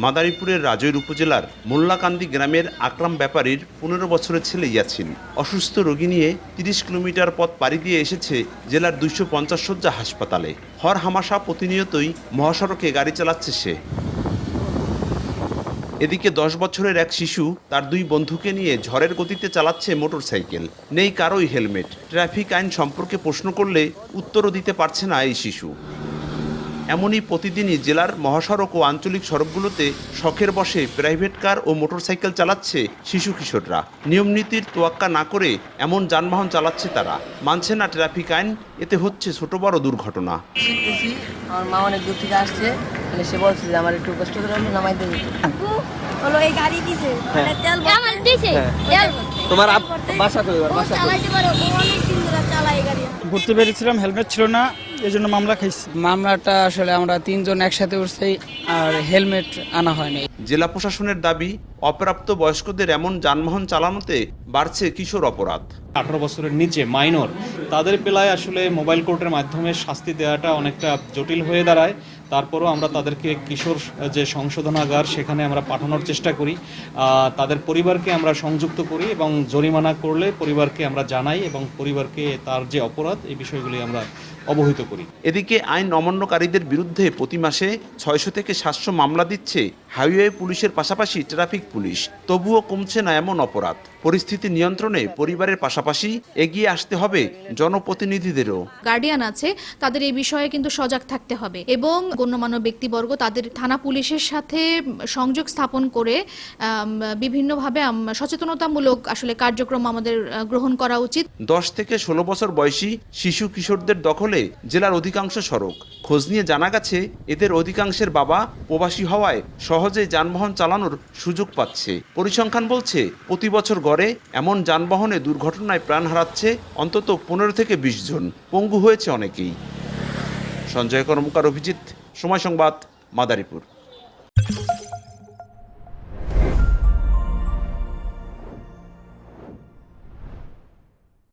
মাদারীপুরের রাজৈর উপজেলার মোল্লাকান্দি গ্রামের আকরাম ব্যাপারীর 15 বছরের ছেলে ইয়াছিন অসুস্থ রোগী নিয়ে 30 কিলোমিটার পথ পাড়ি দিয়ে এসেছে জেলার 250 শয্যা হাসপাতালে। হর হামাশা প্রতিনিয়তই মহাসড়কে গাড়ি চালাচ্ছে সে। এদিকে 10 বছরের এক শিশু তার 2 বন্ধুকে নিয়ে ঝড়ের গতিতে চালাচ্ছে মোটরসাইকেল। নেই কারোই হেলমেট। ট্রাফিক আইন সম্পর্কে প্রশ্ন করলে উত্তরও দিতে পারছে না এই শিশু। এমনই প্রতিদিনই জেলার মহাসড়ক ও আঞ্চলিক সড়কগুলোতে শখের বশে প্রাইভেট কার ও মোটরসাইকেল চালাচ্ছে শিশু কিশোররা। নিয়মনীতির তোয়াক্কা না করে এমন যানবাহন চালাচ্ছে তারা। মানছে না ট্রাফিক আইন, এতে হচ্ছে ছোট বড় দুর্ঘটনা। আমার মা অনেক দূর থেকে আসছে, সে বলছে যে আমার একটু কষ্ট করে নামাই দেবে। হলো এই গাড়ি দিছে, মানে তেল আমার দিছে। তোমার বাসা কই? বাসা চালাইতে পারে, অনেক দিন ধরে চালাই গাড়ি। ঘুরতে বেরিয়েছিলাম, হেলমেট ছিল না, এই জন্য মামলা খাইছি। মামলাটা আসলে আমরা 3 জন একসাথে উঠছি, আর হেলমেট আনা হয়নি। জেলা প্রশাসনের দাবি, অপ্রাপ্ত বয়স্কদের এমন যানবাহন চালানোতে বাড়ছে কিশোর অপরাধ। 18 বছরের নিচে মাইনর তাদের বেলায় আসলে মোবাইল কোর্টের মাধ্যমে শাস্তি দেওয়াটা অনেকটা জটিল হয়ে দাঁড়ায়। তারপরও আমরা তাদেরকে কিশোর যে সংশোধনাগার সেখানে আমরা পাঠানোর চেষ্টা করি। তাদের পরিবারকে আমরা সংযুক্ত করি এবং জরিমানা করলে পরিবারকে আমরা জানাই এবং পরিবারকে তার যে অপরাধ এই বিষয়গুলি আমরা অবহিত করি। এদিকে আইন অমান্যকারীদের বিরুদ্ধে প্রতি মাসে 600 থেকে 700 মামলা দিচ্ছে হাইওয়ে পুলিশের পাশাপাশি ট্রাফিক পুলিশ। তবুও কমছে না এমন অপরাধ। পরিস্থিতি নিয়ন্ত্রণে পরিবারের পাশাপাশি এগিয়ে আসতে হবে জনপ্রতিনিধিদেরও। গার্ডিয়ান আছে, তাদের এই বিষয়ে কিন্তু সজাগ থাকতে হবে এবং গণ্যমান্য ব্যক্তিবর্গ তাদের থানা পুলিশের সাথে সংযোগ স্থাপন করে বিভিন্নভাবে সচেতনতামূলক আসলে কার্যক্রম আমাদের গ্রহণ করা উচিত। 10 থেকে 16 বছর বয়সী শিশু কিশোরদের দখলে জেলার অধিকাংশ সড়ক। খোঁজ নিয়ে জানা গেছে এদের অধিকাংশের বাবা প্রবাসী হওয়ায় সহজে যানবাহন চালানোর সুযোগ পাচ্ছে। পরিসংখ্যান বলছে প্রতি বছর গড়ে এমন যানবাহনে দুর্ঘটনায় প্রাণ হারাচ্ছে অন্তত 15 থেকে 20 জন। পঙ্গু হয়েছে অনেকেই। সঞ্জয় কর্মকার, অভিজিৎ, সময় সংবাদ, মাদারীপুর।